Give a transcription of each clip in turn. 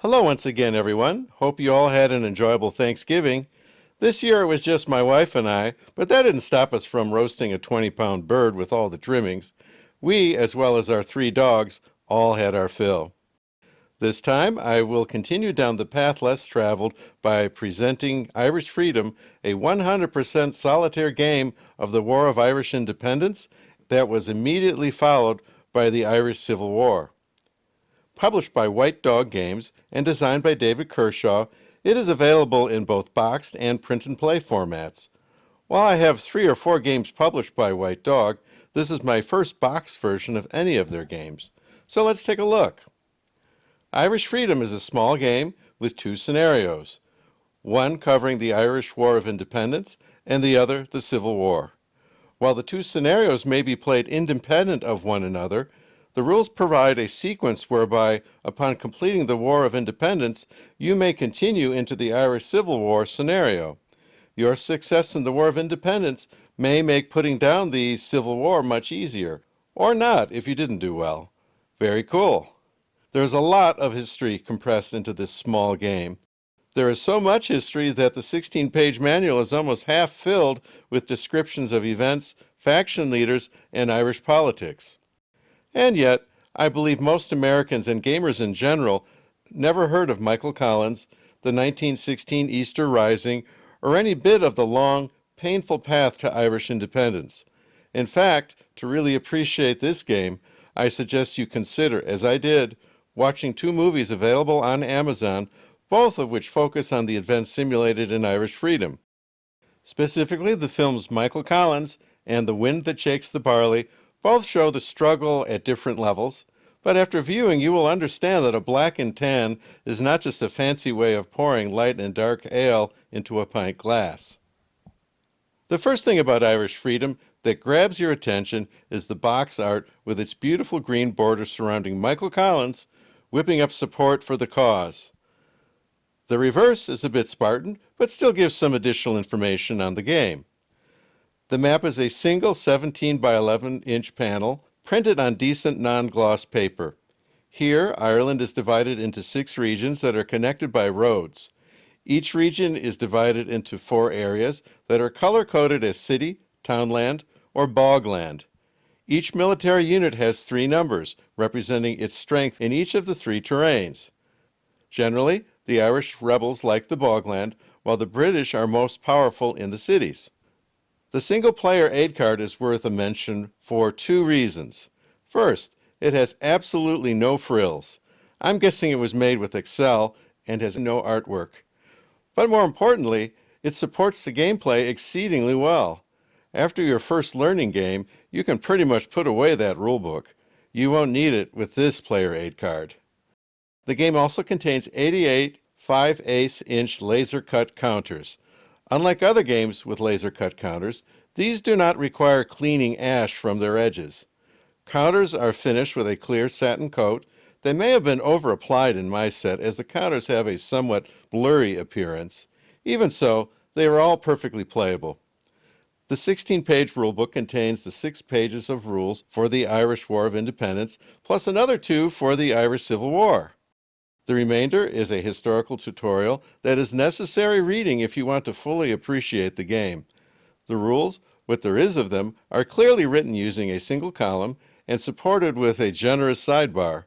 Hello once again, everyone. Hope you all had an enjoyable Thanksgiving. This year it was just my wife and I, but that didn't stop us from roasting a 20-pound bird with all the trimmings. We, as well as our 3 dogs, all had our fill. This time I will continue down the path less traveled by presenting Irish Freedom, a 100% solitaire game of the War of Irish Independence that was immediately followed by the Irish Civil War. Published by White Dog Games and designed by David Kershaw, it is available in both boxed and print-and-play formats. While I have 3 or 4 games published by White Dog, this is my first boxed version of any of their games. So let's take a look. Irish Freedom is a small game with 2 scenarios, one covering the Irish War of Independence and the other the Civil War. While the 2 scenarios may be played independent of one another, the rules provide a sequence whereby, upon completing the War of Independence, you may continue into the Irish Civil War scenario. Your success in the War of Independence may make putting down the Civil War much easier, or not if you didn't do well. Very cool. There's a lot of history compressed into this small game. There is so much history that the 16-page manual is almost half filled with descriptions of events, faction leaders, and Irish politics. And yet, I believe most Americans and gamers in general never heard of Michael Collins, the 1916 Easter Rising, or any bit of the long, painful path to Irish independence. In fact, to really appreciate this game, I suggest you consider, as I did, watching 2 movies available on Amazon, both of which focus on the events simulated in Irish Freedom. Specifically, the films Michael Collins and The Wind That Shakes the Barley both show the struggle at different levels, but after viewing you will understand that a black and tan is not just a fancy way of pouring light and dark ale into a pint glass. The first thing about Irish Freedom that grabs your attention is the box art with its beautiful green border surrounding Michael Collins whipping up support for the cause. The reverse is a bit Spartan, but still gives some additional information on the game. The map is a single 17 by 11-inch panel printed on decent non-gloss paper. Here, Ireland is divided into 6 regions that are connected by roads. Each region is divided into 4 areas that are color-coded as city, townland, or bogland. Each military unit has 3 numbers, representing its strength in each of the 3 terrains. Generally, the Irish rebels like the bogland, while the British are most powerful in the cities. The single-player aid card is worth a mention for 2 reasons. First, it has absolutely no frills. I'm guessing it was made with Excel and has no artwork. But more importantly, it supports the gameplay exceedingly well. After your first learning game, you can pretty much put away that rulebook. You won't need it with this player aid card. The game also contains 88 5/8-inch laser-cut counters. Unlike other games with laser-cut counters, these do not require cleaning ash from their edges. Counters are finished with a clear satin coat. They may have been over-applied in my set, as the counters have a somewhat blurry appearance. Even so, they are all perfectly playable. The 16-page rulebook contains the 6 pages of rules for the Irish War of Independence, plus another 2 for the Irish Civil War. The remainder is a historical tutorial that is necessary reading if you want to fully appreciate the game. The rules, what there is of them, are clearly written using a single column and supported with a generous sidebar.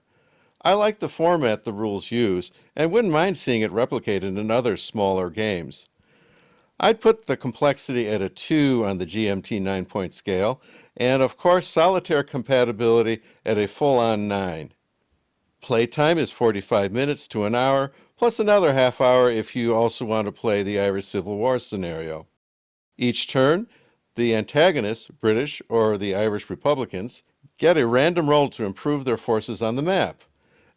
I like the format the rules use and wouldn't mind seeing it replicated in other smaller games. I'd put the complexity at a 2 on the GMT 9-point scale, and of course solitaire compatibility at a full-on 9. Playtime is 45 minutes to an hour, plus another half hour if you also want to play the Irish Civil War scenario. Each turn, the antagonists, British or the Irish Republicans, get a random roll to improve their forces on the map.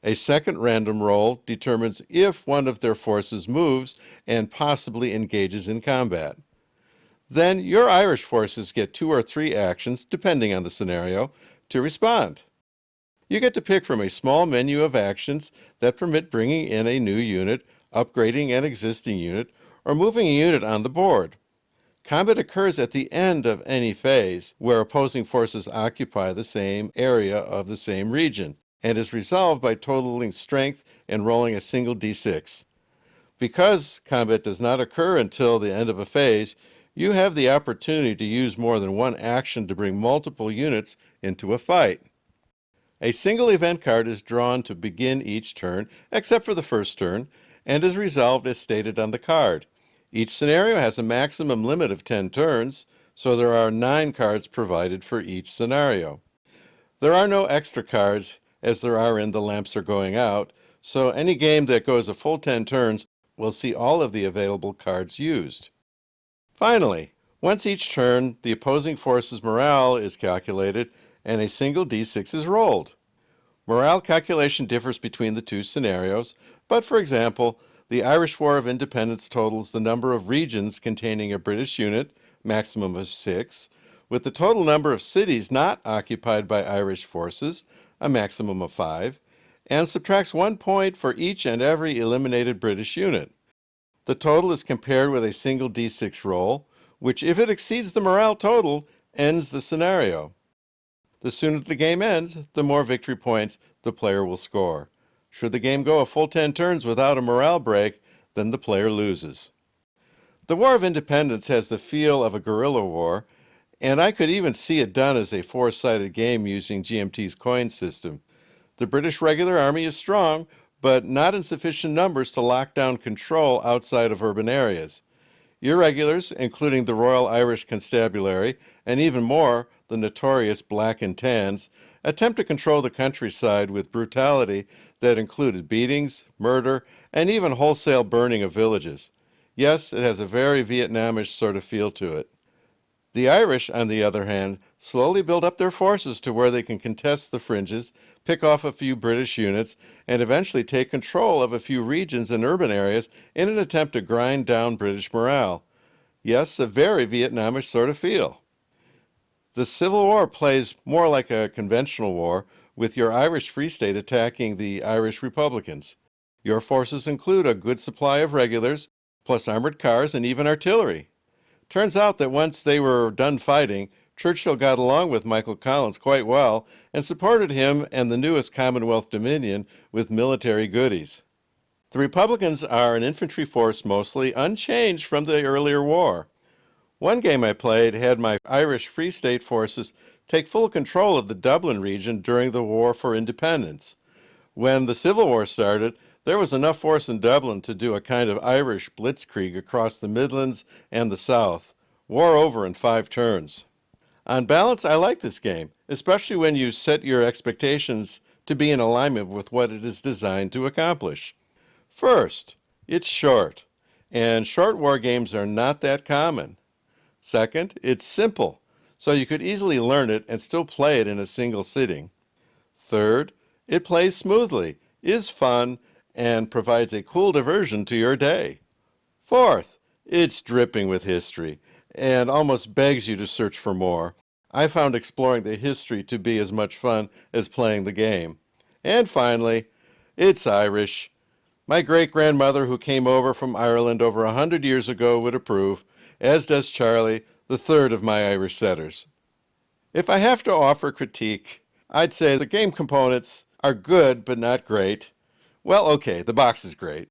A second random roll determines if one of their forces moves and possibly engages in combat. Then your Irish forces get 2 or 3 actions, depending on the scenario, to respond. You get to pick from a small menu of actions that permit bringing in a new unit, upgrading an existing unit, or moving a unit on the board. Combat occurs at the end of any phase where opposing forces occupy the same area of the same region, and is resolved by totaling strength and rolling a single d6. Because combat does not occur until the end of a phase, you have the opportunity to use more than one action to bring multiple units into a fight. A single event card is drawn to begin each turn, except for the first turn, and is resolved as stated on the card. Each scenario has a maximum limit of 10 turns, so there are 9 cards provided for each scenario. There are no extra cards, as there are in The Lamps Are Going Out, so any game that goes a full 10 turns will see all of the available cards used. Finally, once each turn, the opposing force's morale is calculated and a single d6 is rolled. Morale calculation differs between the two scenarios, but for example, the Irish War of Independence totals the number of regions containing a British unit, maximum of 6, with the total number of cities not occupied by Irish forces, a maximum of 5, and subtracts 1 point for each and every eliminated British unit. The total is compared with a single d6 roll, which, if it exceeds the morale total, ends the scenario. The sooner the game ends, the more victory points the player will score. Should the game go a full 10 turns without a morale break, then the player loses. The War of Independence has the feel of a guerrilla war, and I could even see it done as a 4-sided game using GMT's coin system. The British regular army is strong, but not in sufficient numbers to lock down control outside of urban areas. Irregulars, including the Royal Irish Constabulary, and even more, the notorious Black and Tans, attempt to control the countryside with brutality that included beatings, murder, and even wholesale burning of villages. Yes, it has a very Vietnamish sort of feel to it. The Irish, on the other hand, slowly build up their forces to where they can contest the fringes, pick off a few British units, and eventually take control of a few regions and urban areas in an attempt to grind down British morale. Yes, a very Vietnamish sort of feel. The Civil War plays more like a conventional war, with your Irish Free State attacking the Irish Republicans. Your forces include a good supply of regulars, plus armored cars and even artillery. Turns out that once they were done fighting, Churchill got along with Michael Collins quite well and supported him and the newest Commonwealth Dominion with military goodies. The Republicans are an infantry force mostly unchanged from the earlier war. One game I played had my Irish Free State forces take full control of the Dublin region during the War for Independence. When the Civil War started, there was enough force in Dublin to do a kind of Irish blitzkrieg across the Midlands and the South. War over in 5 turns. On balance, I like this game, especially when you set your expectations to be in alignment with what it is designed to accomplish. First, it's short, and short war games are not that common. Second, it's simple, so you could easily learn it and still play it in a single sitting. Third, it plays smoothly, is fun, and provides a cool diversion to your day. Fourth, it's dripping with history and almost begs you to search for more. I found exploring the history to be as much fun as playing the game. And finally, it's Irish. My great-grandmother who came over from Ireland over 100 years ago would approve, as does Charlie, the third of my Irish setters. If I have to offer critique, I'd say the game components are good but not great. Well, okay, the box is great.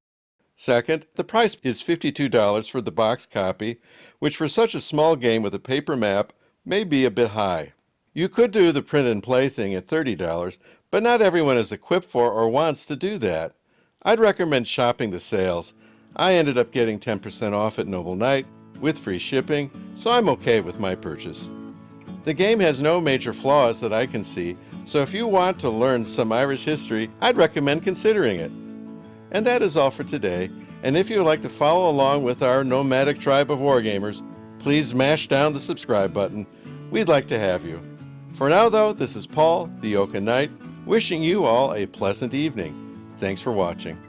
Second, the price is $52 for the box copy, which for such a small game with a paper map may be a bit high. You could do the print and play thing at $30, but not everyone is equipped for or wants to do that. I'd recommend shopping the sales. I ended up getting 10% off at Noble Knight with free shipping, so I'm okay with my purchase. The game has no major flaws that I can see, so if you want to learn some Irish history, I'd recommend considering it. And that is all for today, and if you would like to follow along with our nomadic tribe of wargamers, please mash down the subscribe button. We'd like to have you. For now, though, this is Paul, the Oaken Knight, wishing you all a pleasant evening. Thanks for watching.